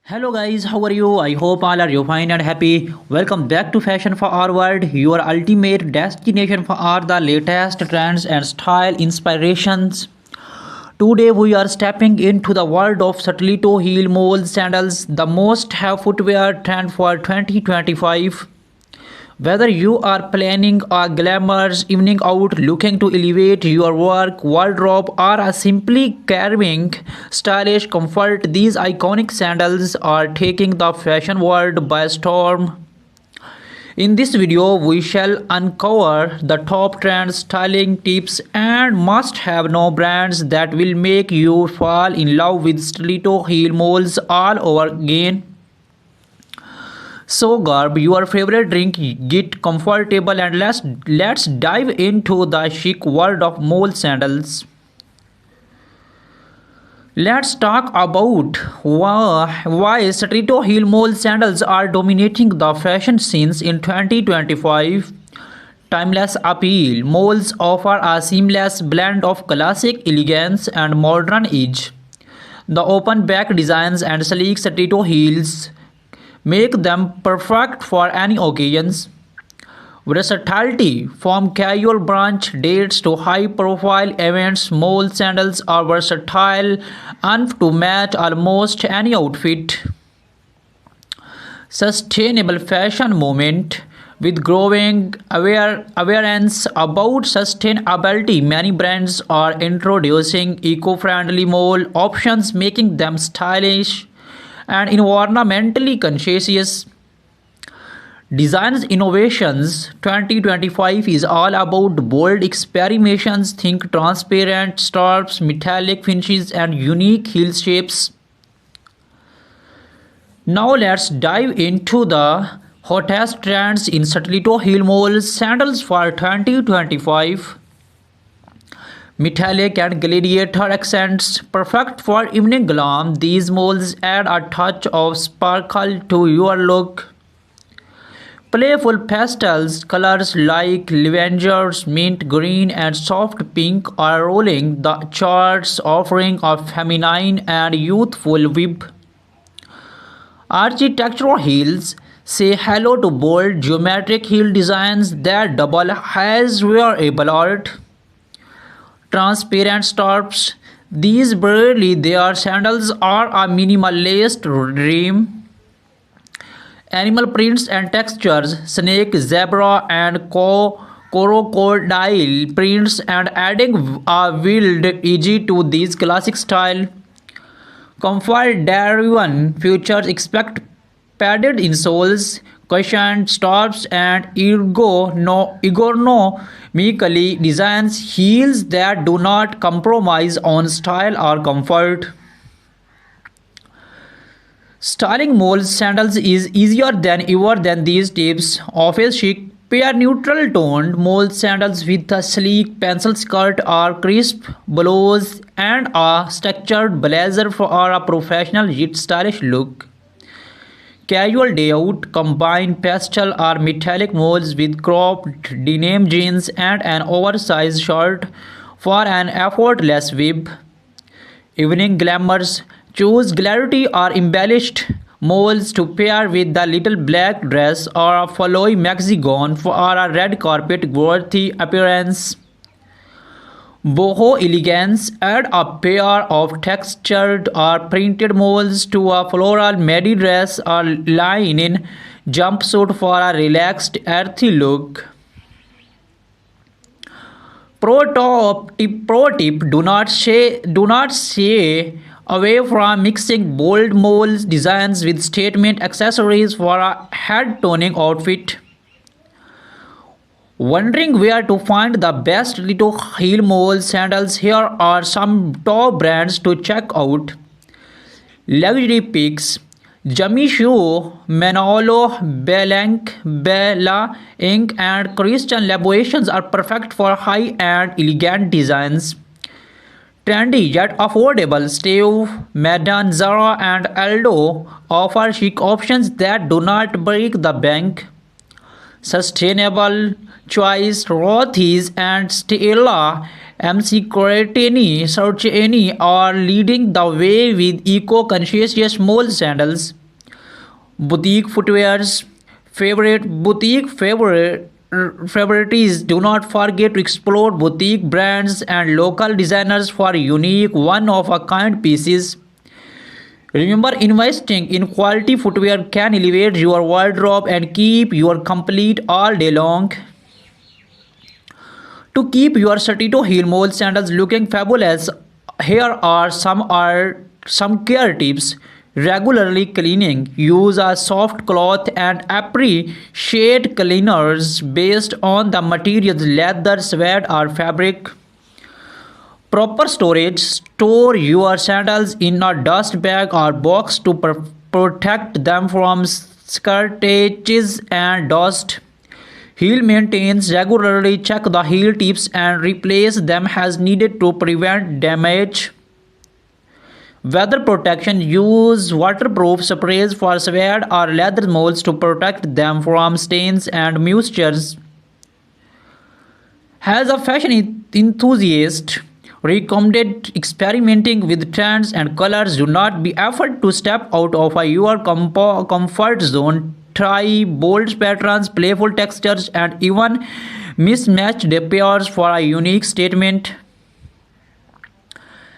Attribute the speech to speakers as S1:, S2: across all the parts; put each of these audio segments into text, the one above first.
S1: Hello guys, how are you? I hope all are you fine and happy. Welcome back to Fashion for Our World, your ultimate destination for all the latest trends and style inspirations. Today we are stepping into the world of Satellito heel mole sandals, the most have footwear trend for 2025. Whether you are planning a glamorous evening out, looking to elevate your work wardrobe, or are simply carving stylish comfort, these iconic sandals are taking the fashion world by storm. In this video, we shall uncover the top trend styling tips and must-have no brands that will make you fall in love with stiletto heel moles all over again. So grab your favorite drink, get comfortable and let's dive into the chic world of mole sandals. Let's talk about why Stiletto heel mole sandals are dominating the fashion scenes in 2025. Timeless appeal. Moles offer a seamless blend of classic elegance and modern edge. The open back designs and sleek stiletto heels make them perfect for any occasions. Versatility. From casual brunch dates to high profile events, mole sandals are versatile enough to match almost any outfit. Sustainable fashion movement. With growing awareness about sustainability, many brands are introducing eco-friendly mole options, making them stylish and environmentally conscious. Designs innovations 2025 is all about bold experimentations. Think transparent straps, metallic finishes, and unique heel shapes. Now let's dive into the hottest trends in stiletto heel mole sandals for 2025. Metallic and gladiator accents, perfect for evening glam. These molds add a touch of sparkle to your look. Playful pastels colors like lavender, mint green, and soft pink are rolling the charts, offering a feminine and youthful vibe. Architectural heels say hello to bold geometric heel designs that double as wearable art. Transparent straps. These barely their sandals are a minimalist dream. Animal prints and textures, snake, zebra, and crocodile prints, and adding a wild edge to these classic style. Comfort driven features expect padded insoles, cushioned straps, and ergonomically designed heels that do not compromise on style or comfort. Styling mole sandals is easier than ever than these tips. Office chic. Pair neutral toned mole sandals with a sleek pencil skirt or crisp blouse and a structured blazer for a professional yet stylish look. Casual day out. Combine pastel or metallic molds with cropped denim jeans and an oversized shirt for an effortless vibe. Evening glamours. Choose glittery or embellished molds to pair with the little black dress or a flowy maxi gown for a red carpet worthy appearance. Boho elegance. Add a pair of textured or printed molds to a floral midi dress or linen jumpsuit for a relaxed, earthy look. Pro tip: do not shy away from mixing bold mold designs with statement accessories for a head toning outfit. Wondering where to find the best little heel mole sandals? Here are some top brands to check out. Luxury picks. Jimmy Choo, Manolo Blahnik, Bella Inc. and Christian Louboutin are perfect for high-end elegant designs. Trendy yet affordable. Steve Madden, Zara, and Aldo offer chic options that do not break the bank. Sustainable choice. Rothy's and Stella MC Sarcheni are leading the way with eco-conscious mole sandals. Boutique footwear's favorite favorites. Do not forget to explore boutique brands and local designers for unique one-of-a-kind pieces. Remember, investing in quality footwear can elevate your wardrobe and keep you complete all day long. To keep your Satito heel mole sandals looking fabulous, here are some care tips. Regularly cleaning. Use a soft cloth and appreciate cleaners based on the materials leather, sweat, or fabric. Proper storage. Store your sandals in a dust bag or box to protect them from scratches and dust. Heel maintains. Regularly check the heel tips and replace them as needed to prevent damage. Weather protection. Use waterproof sprays for suede or leather molds to protect them from stains and moistures. As a fashion enthusiast, recommended experimenting with trends and colors. Do not be afraid to step out of your comfort zone. Try bold patterns, playful textures, and even mismatched pairs for a unique statement.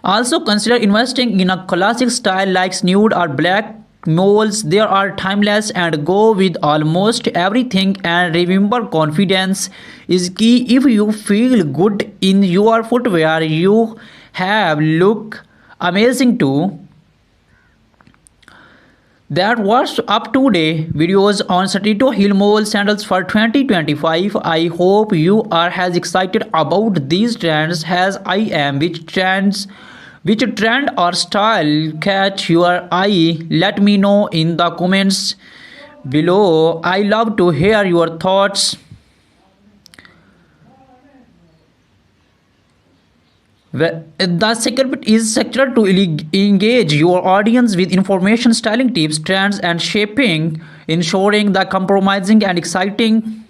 S1: Also consider investing in a classic style like nude or black moles. They are timeless and go with almost everything. And remember, confidence is key. If you feel good in your footwear, you have look amazing too. That was up today videos on Satito Heel Mole sandals for 2025. I hope you are as excited about these trends as I am. Which trend or style catch your eye? Let me know in the comments below. I love to hear your thoughts. The secret is sector to engage your audience with information, styling tips, trends, and shaping, ensuring the compromising and exciting.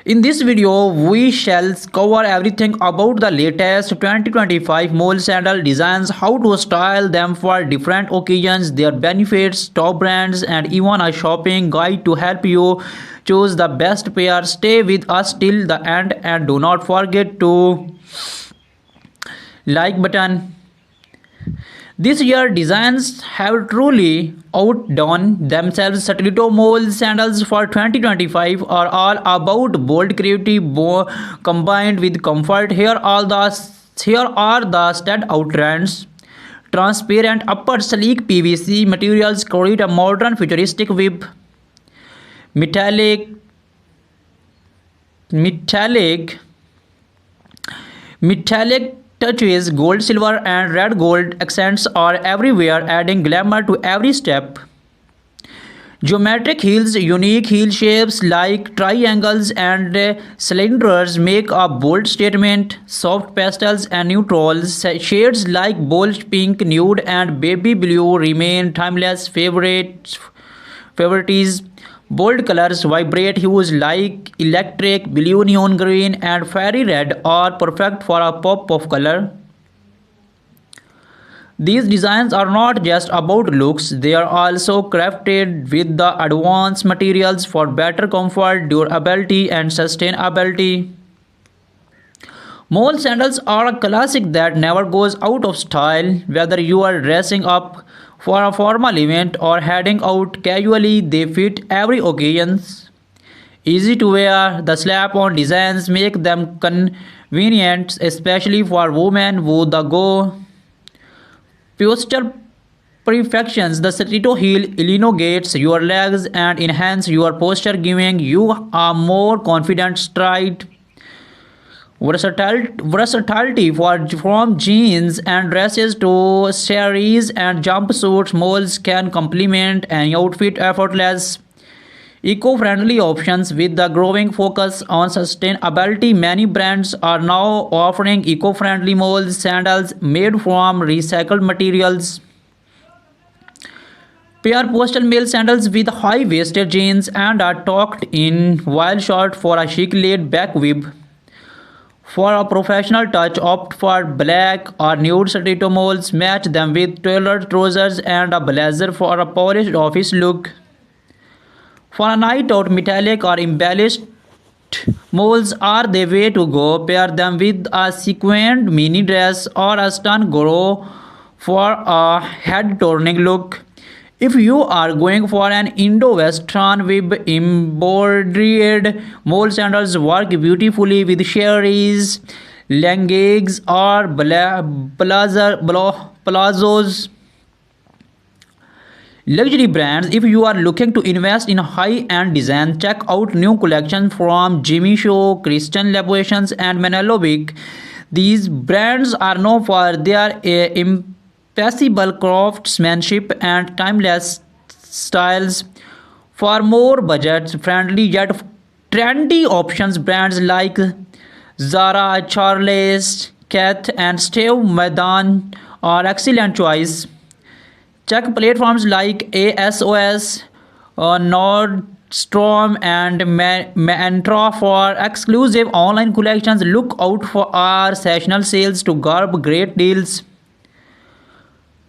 S1: In this video, we shall cover everything about the latest 2025 mole sandal designs, how to style them for different occasions, their benefits, top brands, and even a shopping guide to help you choose the best pair. Stay with us till the end and do not forget to like button. This year designs have truly outdone themselves. Satellito Mole sandals for 2025 are all about bold creativity combined with comfort. Here are the standout trends. Transparent upper, sleek PVC materials create a modern futuristic web. Metallic metallic Metallic touches, gold, silver, and red gold accents are everywhere, adding glamour to every step. Geometric heels, unique heel shapes like triangles and cylinders make a bold statement. Soft pastels and neutrals, shades like bold pink, nude, and baby blue remain timeless favorites. Bold colors, vibrant hues like electric blue, neon green, and fairy red are perfect for a pop of color. These designs are not just about looks, they are also crafted with the advanced materials for better comfort, durability, and sustainability. Mole sandals are a classic that never goes out of style. Whether you are dressing up for a formal event or heading out casually, they fit every occasion. Easy to wear, the slap-on designs make them convenient, especially for women who go posture perfections. The Satito heel elongates your legs and enhance your posture, giving you a more confident stride. Versatility from jeans and dresses to saris and jumpsuits, moles can complement an outfit effortless. Eco-friendly options. With the growing focus on sustainability, many brands are now offering eco-friendly mole sandals made from recycled materials. Pair postal male sandals with high-waisted jeans and are tucked in while short for a chic laid-back web. For a professional touch, opt for black or nude stiletto moles. Match them with tailored trousers and a blazer for a polished office look. For a night out, metallic or embellished moles are the way to go. Pair them with a sequined mini dress or a stun grow for a head-turning look. If you are going for an Indo-Western with embroidered mole sandals, work beautifully with cherries, leggings, or palazzos. Luxury brands. If you are looking to invest in high-end design, check out new collections from Jimmy Choo, Christian Louboutin, and Manolo Blahnik. These brands are known for their impeccable craftsmanship and timeless styles. For more budget-friendly yet trendy options, brands like Zara, Charles, Kath, and Steve Madden are excellent choice. Check platforms like ASOS, Nordstrom, and Mantra for exclusive online collections. Look out for our seasonal sales to grab great deals.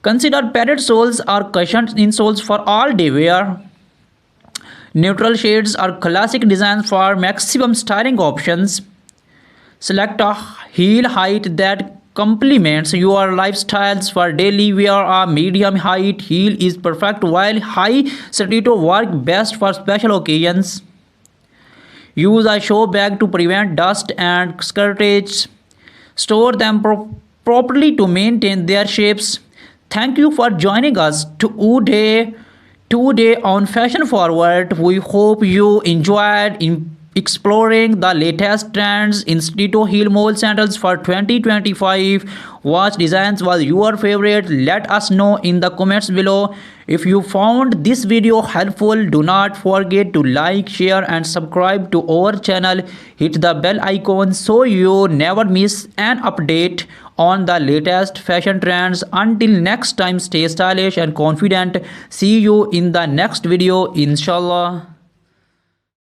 S1: Consider padded soles or cushioned insoles for all day wear. Neutral shades are classic designs for maximum styling options. Select a heel height that complements your lifestyles. For daily wear, a medium height heel is perfect, while high stiletto work best for special occasions. Use a show bag to prevent dust and scratches. Store them properly to maintain their shapes. Thank you for joining us today on Fashion Forward. We hope you enjoyed exploring the latest trends in stiletto heel mole sandals for 2025. What designs was your favorite? Let us know in the comments below. If you found this video helpful, do not forget to like, share, and subscribe to our channel. Hit the bell icon so you never miss an update on the latest fashion trends. Until next time, stay stylish and confident. See you in the next video, inshallah.